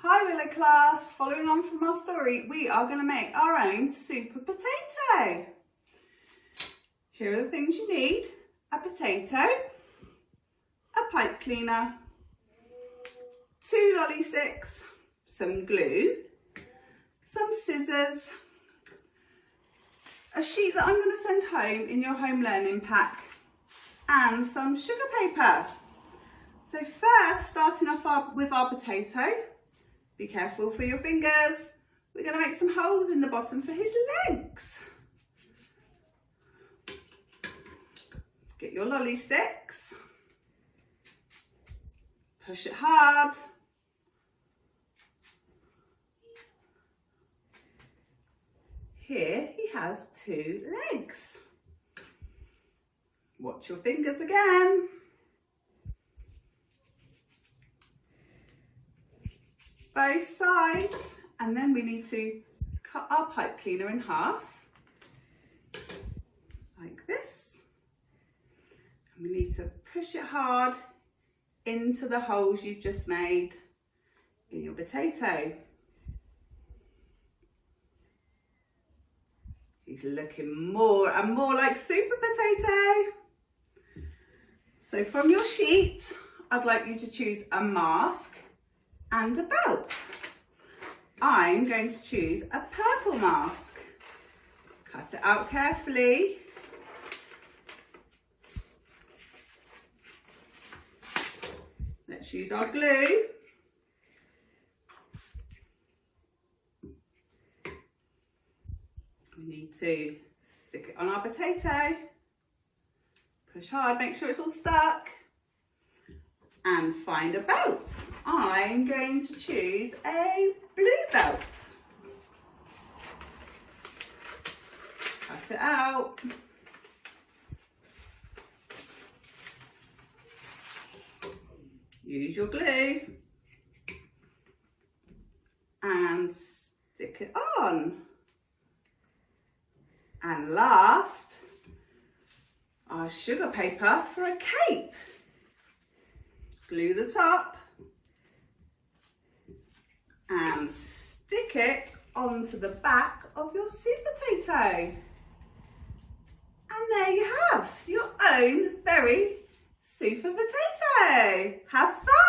Hi Willow class, following on from our story, we are going to make our own super potato. Here are the things you need: a potato, a pipe cleaner, 2 lolly sticks, some glue, some scissors, a sheet that I'm going to send home in your home learning pack, and some sugar paper. So first, starting off with our potato, be careful for your fingers. We're going to make some holes in the bottom for his legs. Get your lolly sticks, push it hard. Here he has 2 legs. Watch your fingers again. Both sides, and then we need to cut our pipe cleaner in half, like this. And we need to push it hard into the holes you've just made in your potato. He's looking more and more like super potato. So from your sheet, I'd like you to choose a mask and a belt. I'm going to choose a purple mask. Cut it out carefully. Let's use our glue. We need to stick it on our potato. Push hard, make sure it's all stuck. And find a belt. I'm going to choose a blue belt. Cut it out. Use your glue and stick it on. And last, our sugar paper for a cape. Glue the top and stick it onto the back of your sweet potato. And there you have your own very super potato. Have fun!